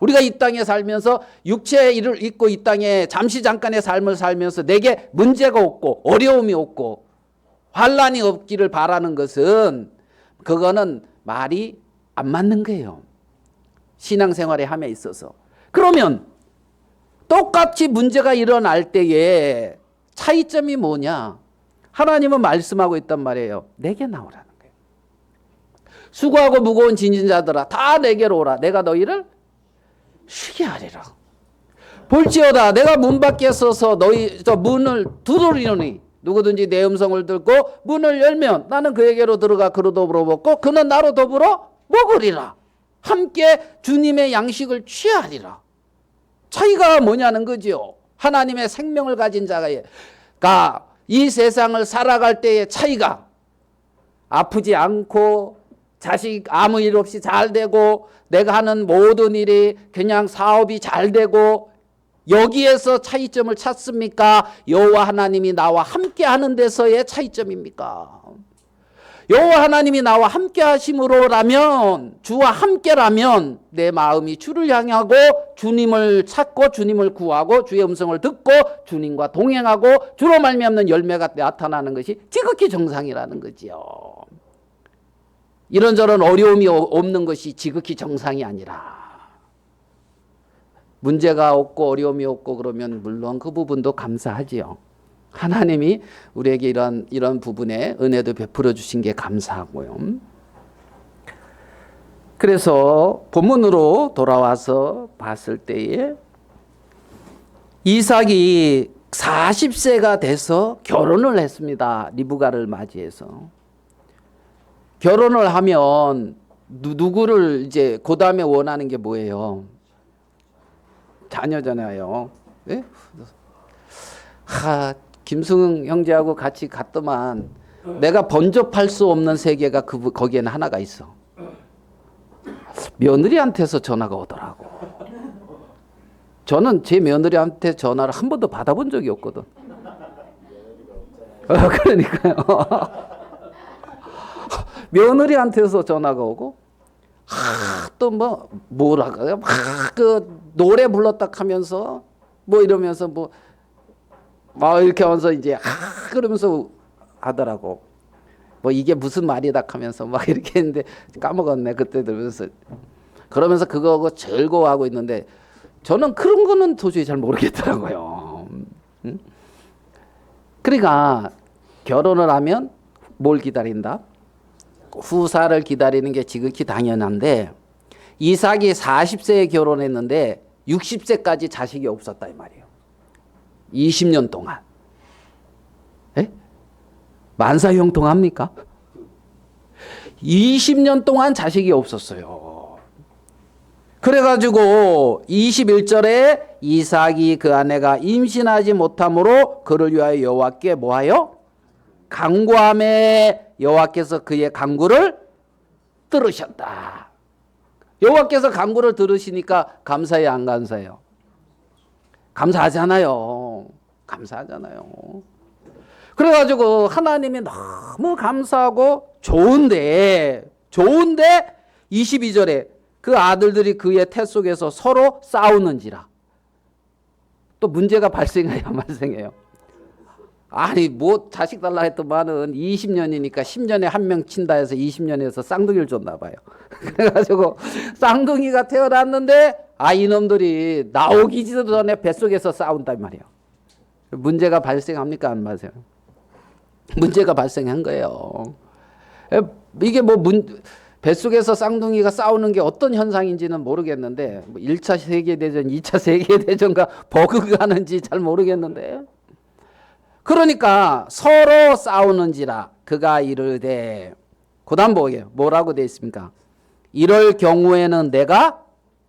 A: 우리가 이 땅에 살면서 육체의 일을 잊고 이 땅에 잠시 잠깐의 삶을 살면서 내게 문제가 없고 어려움이 없고 환란이 없기를 바라는 것은 그거는 말이 안 맞는 거예요. 신앙생활에 함에 있어서. 그러면 똑같이 문제가 일어날 때에 차이점이 뭐냐? 하나님은 말씀하고 있단 말이에요. 내게 나오라는 거예요. 수고하고 무거운 짐진 자들아 다 내게로 오라. 내가 너희를 쉬게 하리라. 볼지어다 내가 문 밖에 서서 너희 저 문을 두드리노니 누구든지 내 음성을 듣고 문을 열면 나는 그에게로 들어가 그로 더불어 먹고 그는 나로 더불어 먹으리라. 함께 주님의 양식을 취하리라. 차이가 뭐냐는 거지요. 하나님의 생명을 가진 자가 이 세상을 살아갈 때의 차이가 아프지 않고 자식 아무 일 없이 잘 되고 내가 하는 모든 일이 그냥 사업이 잘 되고 여기에서 차이점을 찾습니까? 여호와 하나님이 나와 함께 하는 데서의 차이점입니까? 여호와 하나님이 나와 함께 하심으로라면 주와 함께라면 내 마음이 주를 향하고 주님을 찾고 주님을 구하고 주의 음성을 듣고 주님과 동행하고 주로 말미암는 열매가 나타나는 것이 지극히 정상이라는 거지요. 이런저런 어려움이 없는 것이 지극히 정상이 아니라, 문제가 없고 어려움이 없고 그러면 물론 그 부분도 감사하지요. 하나님이 우리에게 이런 부분에 은혜도 베풀어 주신 게 감사하고요. 그래서 본문으로 돌아와서 봤을 때에 이삭이 40세가 돼서 결혼을 했습니다. 리브가를 맞이해서. 결혼을 하면 누구를 이제 그 다음에 원하는 게 뭐예요? 자녀잖아요. 네? 김승 형제하고 같이 갔더만 내가 번접할 수 없는 세계가 거기에는 하나가 있어. 며느리한테서 전화가 오더라고. 저는 제 며느리한테 전화를 한 번도 받아본 적이 없거든. 그러니까요. 며느리한테서 전화가 오고, 또 뭐랄까요? 그 노래 불렀다 하면서 뭐 이러면서 막 이렇게 하면서 이제 그러면서 하더라고. 뭐 이게 무슨 말이다 하면서 막 이렇게 했는데 까먹었네 그때 들으면서. 그러면서 그거하고 즐거워하고 있는데 저는 그런 거는 도저히 잘 모르겠더라고요. 그러니까 결혼을 하면 뭘 기다린다? 후사를 기다리는 게 지극히 당연한데, 이삭이 40세에 결혼했는데 60세까지 자식이 없었다 이 말이에요. 20년 동안. 에? 만사형통합니까? 20년 동안 자식이 없었어요. 그래가지고 21절에 이삭이 그 아내가 임신하지 못함으로 그를 위하여 여호와께 뭐하여? 간구하매 여호와께서 그의 간구를 들으셨다. 여호와께서 간구를 들으시니까 감사해요, 안 감사해요? 감사하잖아요. 감사하잖아요. 그래가지고 하나님이 너무 감사하고 좋은데 22절에 그 아들들이 그의 태 속에서 서로 싸우는지라. 또 문제가 발생해요, 안 발생해요? 아니 뭐 자식 달라 했더만은 20년이니까 10년에 한 명 친다 해서 20년에서 쌍둥이를 줬나 봐요. 그래가지고 쌍둥이가 태어났는데 이놈들이 나오기 전에 뱃속에서 싸운단 말이에요. 문제가 발생합니까, 안 발생? 문제가 발생한 거예요. 이게 뱃속에서 쌍둥이가 싸우는 게 어떤 현상인지는 모르겠는데 1차 세계대전, 2차 세계대전과 버그가 하는지 잘 모르겠는데, 그러니까 서로 싸우는지라 그가 이르되, 그 다음 뭐라고 되어 있습니까? 이럴 경우에는 내가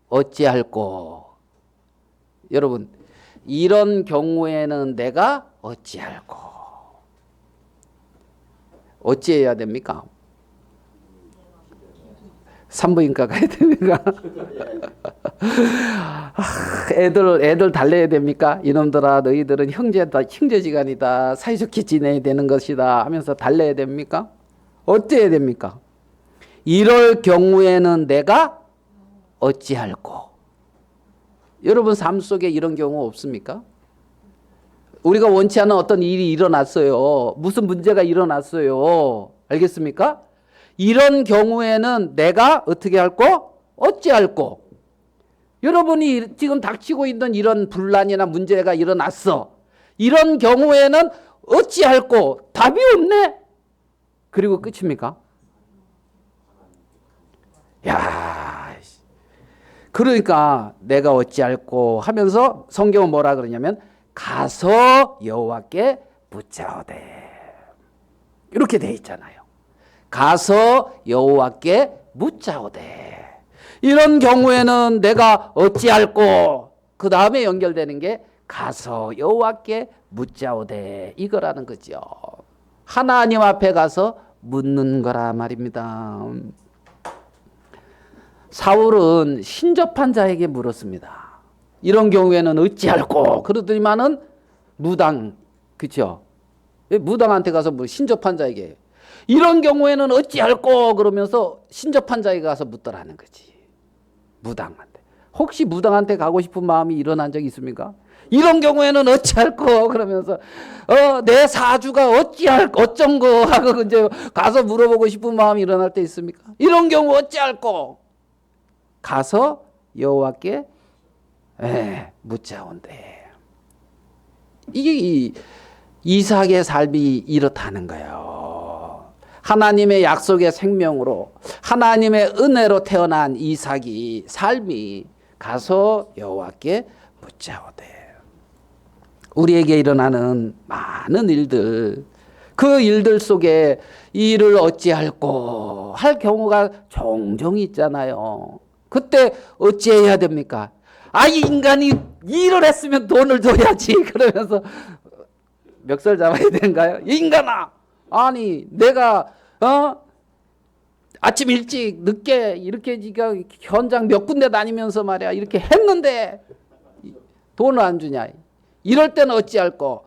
A: 어찌할꼬. 여러분, 이런 경우에는 내가 어찌할꼬. 어찌해야 됩니까? 산부인과 가야 됩니까? 애들 달래야 됩니까? 이놈들아, 너희들은 형제지간이다. 사이좋게 지내야 되는 것이다 하면서 달래야 됩니까? 어찌해야 됩니까? 이럴 경우에는 내가 어찌할꼬. 여러분 삶 속에 이런 경우 없습니까? 우리가 원치 않은 어떤 일이 일어났어요. 무슨 문제가 일어났어요. 알겠습니까? 이런 경우에는 내가 어떻게 할꼬? 어찌할꼬. 여러분이 지금 닥치고 있는 이런 분란이나 문제가 일어났어. 이런 경우에는 어찌할꼬. 답이 없네. 그리고 끝입니까? 야, 그러니까 내가 어찌할꼬 하면서 성경은 뭐라 그러냐면 가서 여호와께 묻자오되. 이렇게 돼 있잖아요. 가서 여호와께 묻자오되. 이런 경우에는 내가 어찌할꼬. 그 다음에 연결되는 게 가서 여호와께 묻자오되 이거라는 거죠. 하나님 앞에 가서 묻는 거라 말입니다. 사울은 신접한 자에게 물었습니다. 이런 경우에는 어찌할꼬. 그러더니만은 무당, 그렇죠? 무당한테 가서 신접한 자에게 이런 경우에는 어찌할꼬 그러면서 신접한 자에게 가서 묻더라는 거지. 무당한테. 혹시 무당한테 가고 싶은 마음이 일어난 적이 있습니까? 이런 경우에는 어찌할꼬 그러면서 내 사주가 어쩐 거 하고 이제 가서 물어보고 싶은 마음이 일어날 때 있습니까? 이런 경우 어찌할꼬 가서 여호와께 묻자온대. 이게 이삭의 삶이 이렇다는 거예요. 하나님의 약속의 생명으로 하나님의 은혜로 태어난 이삭이 삶이 가서 여호와께 묻자오되. 우리에게 일어나는 많은 일들, 그 일들 속에 이 일을 어찌할꼬 할 경우가 종종 있잖아요. 그때 어찌해야 됩니까? 이 인간이 일을 했으면 돈을 줘야지 그러면서 멱살 잡아야 되는가요? 이 인간아, 아니 내가 아침 일찍 늦게 이렇게 네가 현장 몇 군데 다니면서 말이야 이렇게 했는데 돈을 안 주냐? 이럴 때는 어찌할꼬?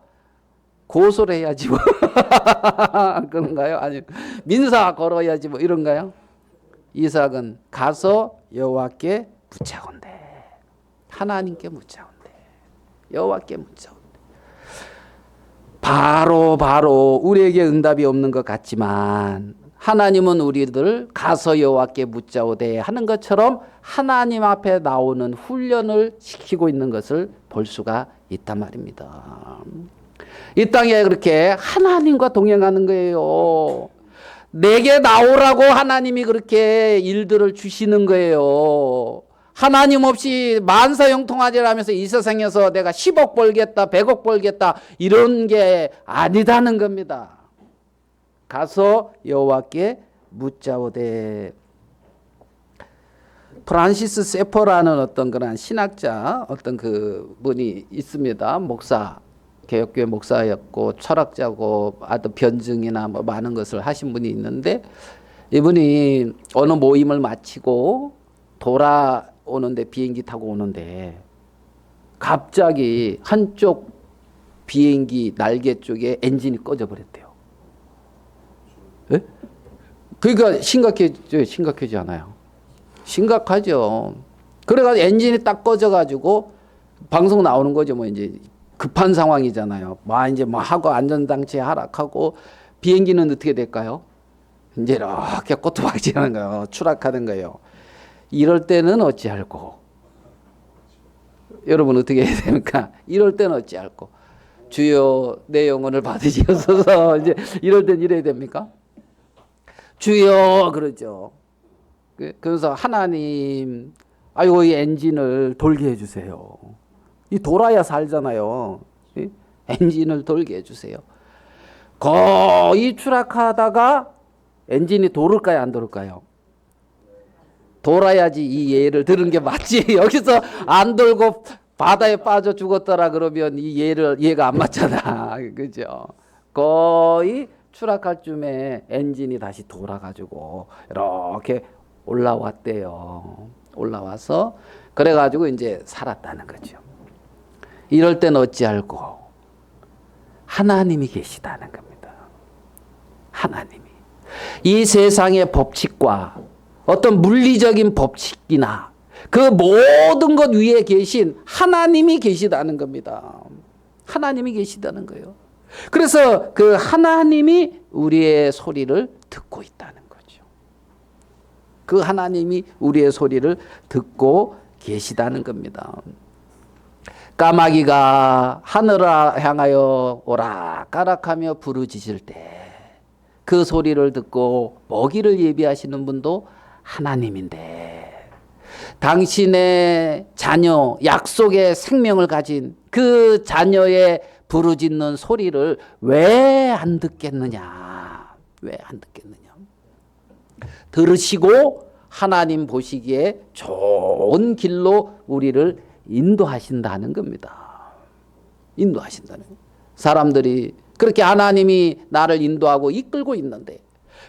A: 고소를 해야지 뭐 그런가요? 아니 민사 걸어야지 뭐 이런가요? 이삭은 가서 여호와께 묻자온대. 하나님께 묻자온대. 여호와께 묻자온대. 바로 우리에게 응답이 없는 것 같지만 하나님은 우리들 가서 여호와께 묻자오되 하는 것처럼 하나님 앞에 나오는 훈련을 시키고 있는 것을 볼 수가 있단 말입니다. 이 땅에 그렇게 하나님과 동행하는 거예요. 내게 나오라고 하나님이 그렇게 일들을 주시는 거예요. 하나님 없이 만사형통하지라면서 이 세상에서 내가 10억 벌겠다 100억 벌겠다 이런 게 아니다는 겁니다. 가서 여호와께 묻자오되. 프란시스 세퍼라는 어떤 그런 신학자 어떤 그 분이 있습니다. 목사, 개혁교회 목사였고 철학자고 아주 변증이나 뭐 많은 것을 하신 분이 있는데 이분이 어느 모임을 마치고 돌아오는데 비행기 타고 오는데 갑자기 한쪽 비행기 날개 쪽에 엔진이 꺼져 버렸대요. 예? 그러니까 심각해지지 않아요. 심각하죠. 그래가지고 엔진이 딱 꺼져가지고 방송 나오는 거죠. 뭐 이제 급한 상황이잖아요. 이제 하고 안전장치 하락하고 비행기는 어떻게 될까요? 이제 이렇게 꼬투박질하는 거예요. 추락하는 거예요. 이럴 때는 어찌할꼬? 여러분 어떻게 해야 됩니까? 이럴 때는 어찌할꼬? 주여 내 영혼을 받으시옵소서. 이제 이럴 땐 이래야 됩니까? 주여 그러죠. 그래서 하나님, 이 엔진을 돌게 해주세요. 이 돌아야 살잖아요. 엔진을 돌게 해주세요. 거의 추락하다가 엔진이 돌을까요, 안 돌을까요? 돌아야지 이 예를 들은 게 맞지. 여기서 안 돌고 바다에 빠져 죽었더라 그러면 이 예가 안 맞잖아. 그죠? 거의 추락할 쯤에 엔진이 다시 돌아가지고 이렇게 올라왔대요. 올라와서 그래가지고 이제 살았다는 거죠. 이럴 땐 어찌할꼬? 하나님이 계시다는 겁니다. 하나님이. 이 세상의 법칙과 어떤 물리적인 법칙이나 그 모든 것 위에 계신 하나님이 계시다는 겁니다. 하나님이 계시다는 거예요. 그래서 그 하나님이 우리의 소리를 듣고 있다는 거죠. 그 하나님이 우리의 소리를 듣고 계시다는 겁니다. 까마귀가 하늘을 향하여 오락가락하며 부르짖을 때 그 소리를 듣고 먹이를 예비하시는 분도 하나님인데 당신의 자녀, 약속의 생명을 가진 그 자녀의 부르짖는 소리를 왜 안 듣겠느냐? 왜 안 듣겠느냐? 들으시고 하나님 보시기에 좋은 길로 우리를 인도하신다는 겁니다. 인도하신다는 거예요. 사람들이 그렇게 하나님이 나를 인도하고 이끌고 있는데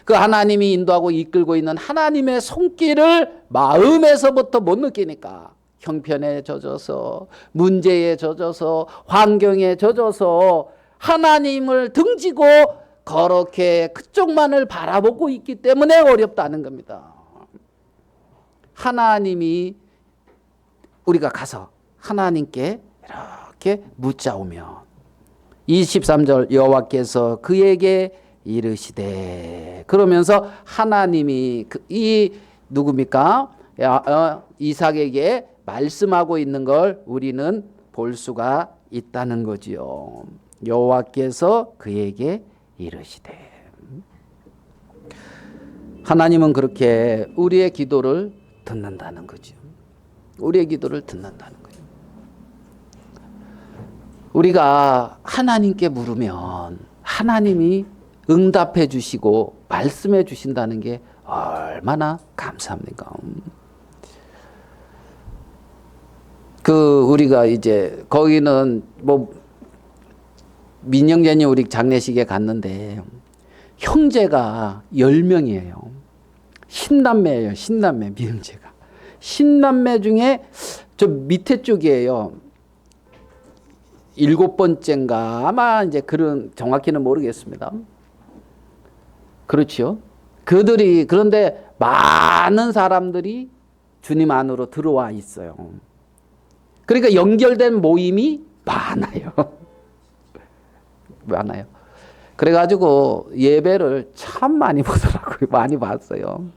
A: 그 하나님이 인도하고 이끌고 있는 하나님의 손길을 마음에서부터 못 느끼니까 형편에 젖어서 문제에 젖어서 환경에 젖어서 하나님을 등지고 그렇게 그쪽만을 바라보고 있기 때문에 어렵다는 겁니다. 하나님이 우리가 가서 하나님께 이렇게 묻자오면 23절 여호와께서 그에게 이르시되 그러면서 하나님이 이 누굽니까? 이삭에게 말씀하고 있는 걸 우리는 볼 수가 있다는 거지요. 여호와께서 그에게 이르시되 하나님은 그렇게 우리의 기도를 듣는다는 거죠. 우리의 기도를 듣는다는 거죠. 우리가 하나님께 물으면 하나님이 응답해 주시고 말씀해 주신다는 게 얼마나 감사합니까? 우리가 이제 거기는 뭐 민영제님 우리 장례식에 갔는데 형제가 10명이에요. 신남매예요. 신남매 민영제가. 신남매 중에 저 밑에 쪽이에요. 7번째인가 아마 이제 그런 정확히는 모르겠습니다. 그렇죠. 그들이 그런데 많은 사람들이 주님 안으로 들어와 있어요. 그러니까 연결된 모임이 많아요. 많아요. 그래가지고 예배를 참 많이 보더라고요. 많이 봤어요.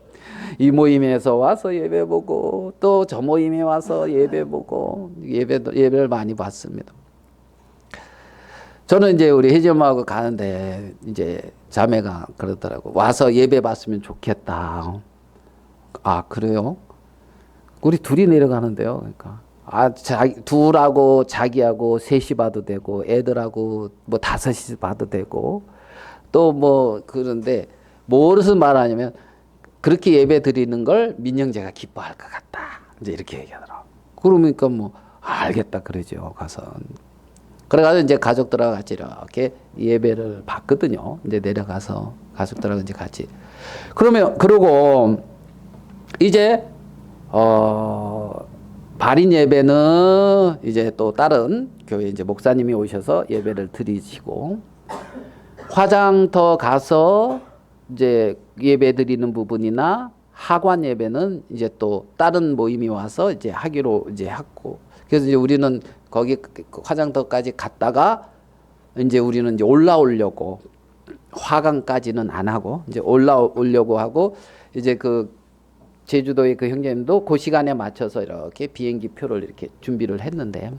A: 이 모임에서 와서 예배 보고 또 저 모임에 와서 예배 보고 예배를 많이 봤습니다. 저는 이제 우리 혜지엄마하고 가는데 이제 자매가 그러더라고. 와서 예배 봤으면 좋겠다. 아, 그래요? 우리 둘이 내려가는데요. 그러니까. 둘하고 자기하고 셋이 봐도 되고 애들하고 뭐 5이 봐도 되고 또 뭐 그런데 무엇을 말하냐면 그렇게 예배 드리는 걸 민영제가 기뻐할 것 같다. 이제 이렇게 얘기하더라고. 그러니까 뭐 알겠다 그러죠. 가서. 그래가지고 이제 가족들하고 같이 이렇게 예배를 봤거든요. 이제 내려가서 가족들하고 이제 같이. 그러고 이제 발인 예배는 이제 또 다른 교회 이제 목사님이 오셔서 예배를 드리시고 화장터 가서 이제 예배 드리는 부분이나 하관 예배는 이제 또 다른 모임이 와서 이제 하기로 이제 했고 그래서 이제 우리는 거기 화장터까지 갔다가 이제 우리는 이제 올라오려고 화관까지는 안 하고 이제 올라오려고 하고 이제 제주도의 그 형제님도 그 시간에 맞춰서 이렇게 비행기 표를 이렇게 준비를 했는데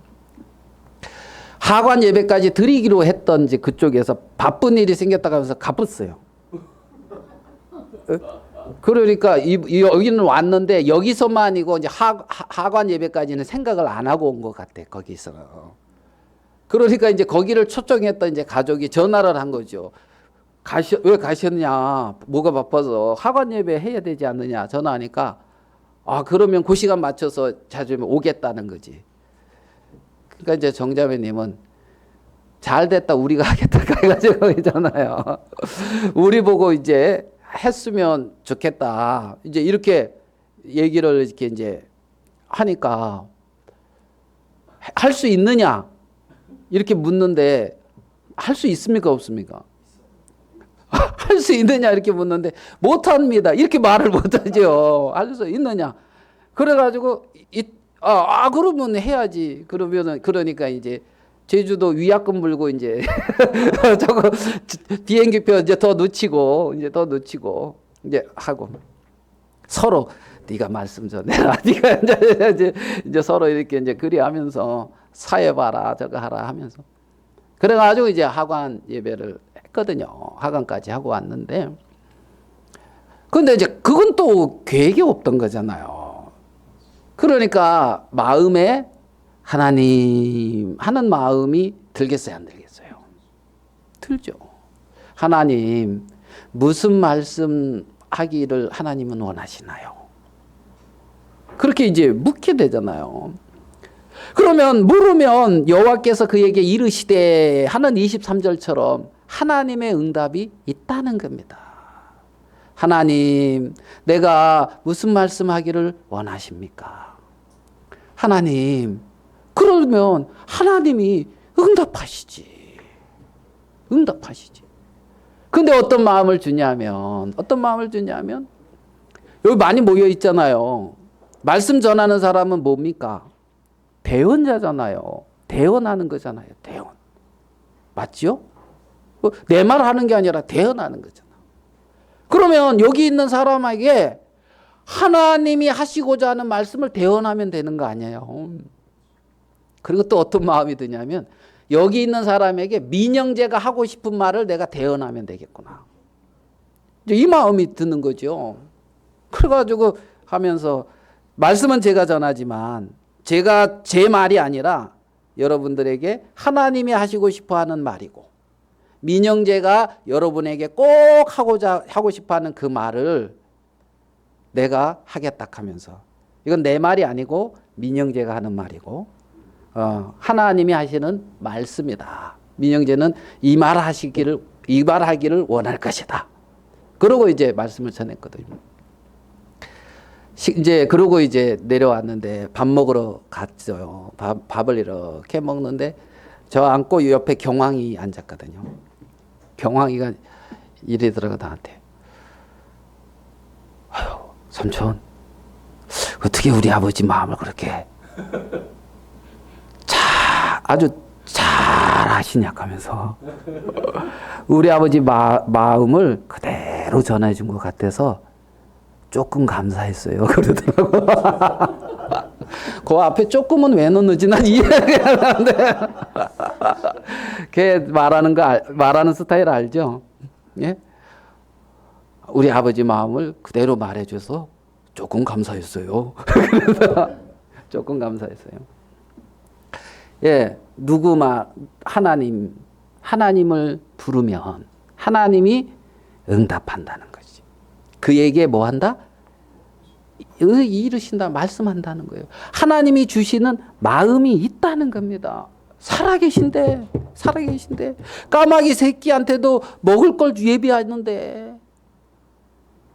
A: 하관 예배까지 드리기로 했던 이제 그쪽에서 바쁜 일이 생겼다고 하면서 가봤어요. 그러니까 여기는 왔는데 여기서만이고 이제 하관 예배까지는 생각을 안 하고 온 것 같아 거기서. 그러니까 이제 거기를 초청했던 이제 가족이 전화를 한 거죠. 왜 가셨냐? 뭐가 바빠서 하관 예배 해야 되지 않느냐? 전화하니까 그러면 그 시간 맞춰서 자주 오겠다는 거지. 그러니까 이제 정자매님은 잘 됐다 우리가 하겠다 해가지고 있잖아요. 우리 보고 이제 했으면 좋겠다. 이제 이렇게 얘기를 이렇게 이제 하니까 할 수 있느냐? 이렇게 묻는데 할 수 있습니까? 없습니까? 할 수 있느냐? 이렇게 묻는데 못합니다. 이렇게 말을 못하죠. 할 수 있느냐? 그래가지고 그러면 해야지. 그러니까 이제 제주도 위약금 물고 이제 저거 비행기표 이제 더 놓치고 이제 하고 서로 네가 말씀 전해라. 네가 이제 서로 이렇게 이제 그리하면서 사회 봐라 저거 하라 하면서 그래가지고 이제 하관 예배를 했거든요. 하관까지 하고 왔는데 근데 이제 그건 또 계획이 없던 거잖아요. 그러니까 마음에 하나님 하는 마음이 들겠어요, 안 들겠어요? 들죠. 하나님 무슨 말씀 하기를 하나님은 원하시나요? 그렇게 이제 묻게 되잖아요. 그러면 물으면 여호와께서 그에게 이르시되 하는 23절처럼 하나님의 응답이 있다는 겁니다. 하나님, 내가 무슨 말씀하기를 원하십니까? 하나님, 그러면 하나님이 응답하시지. 근데 어떤 마음을 주냐면 여기 많이 모여 있잖아요. 말씀 전하는 사람은 뭡니까? 대언자잖아요. 대언하는 거잖아요. 대언. 맞죠? 내 말 하는 게 아니라 대언하는 거잖아. 그러면 여기 있는 사람에게 하나님이 하시고자 하는 말씀을 대언하면 되는 거 아니에요. 그리고 또 어떤 마음이 드냐면 여기 있는 사람에게 민영제가 하고 싶은 말을 내가 대언하면 되겠구나. 이 마음이 드는 거죠. 그래가지고 하면서 말씀은 제가 전하지만 제가 제 말이 아니라 여러분들에게 하나님이 하시고 싶어 하는 말이고 민영제가 여러분에게 꼭 하고 싶어 하는 그 말을 내가 하겠다 하면서 이건 내 말이 아니고 민영제가 하는 말이고 하나님이 하시는 말씀이다. 민영제는 이 말하기를 원할 것이다. 그러고 이제 말씀을 전했거든요. 그러고 이제 내려왔는데 밥 먹으러 갔어요. 밥을 이렇게 먹는데 저 앉고 옆에 경황이 앉았거든요. 경황이가 이러더라고 나한테. 아유, 삼촌, 어떻게 우리 아버지 마음을 그렇게 아주 잘 아시냐 하면서 우리 아버지 마음을 그대로 전해 준 것 같아서 조금 감사했어요. 그러더라고. 그 앞에 조금은 왜 넣는지 난 이해가 안 돼. 걔 말하는 스타일 알죠? 예? 우리 아버지 마음을 그대로 말해줘서 조금 감사했어요. 조금 감사했어요. 예, 하나님을 부르면 하나님이 응답한다는 거지. 그에게 뭐 한다? 이르신다, 말씀한다는 거예요. 하나님이 주시는 마음이 있다는 겁니다. 살아계신데 까마귀 새끼한테도 먹을 걸 예비하는데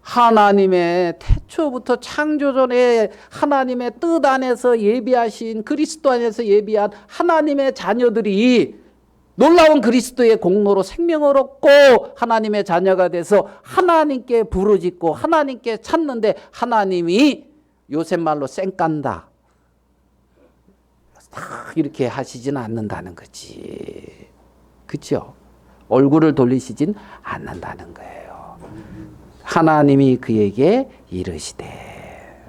A: 하나님의 태초부터 창조전에 하나님의 뜻 안에서 예비하신 그리스도 안에서 예비한 하나님의 자녀들이 놀라운 그리스도의 공로로 생명을 얻고 하나님의 자녀가 돼서 하나님께 부르짖고 하나님께 찾는데 하나님이 요새 말로 쌩깐다 이렇게 하시지는 않는다는 거지. 그렇죠? 얼굴을 돌리시진 않는다는 거예요. 하나님이 그에게 이르시되.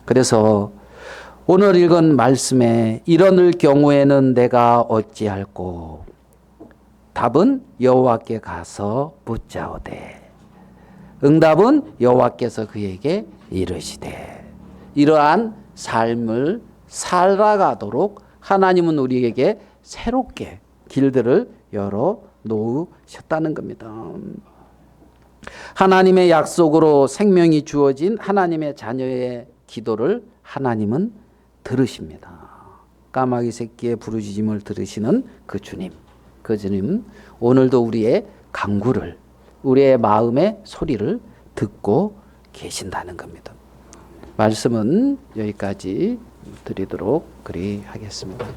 A: 그래서 오늘 읽은 말씀에 이러는 경우에는 내가 어찌할꼬? 답은 여호와께 가서 묻자오되. 응답은 여호와께서 그에게 이르시되. 이러한 삶을 살아가도록 하나님은 우리에게 새롭게 길들을 열어 놓으셨다는 겁니다. 하나님의 약속으로 생명이 주어진 하나님의 자녀의 기도를 하나님은 들으십니다. 까마귀 새끼의 부르짖음을 들으시는 그 주님. 그 주님 오늘도 우리의 간구를 우리의 마음의 소리를 듣고 계신다는 겁니다. 말씀은 여기까지 드리도록 그리 하겠습니다.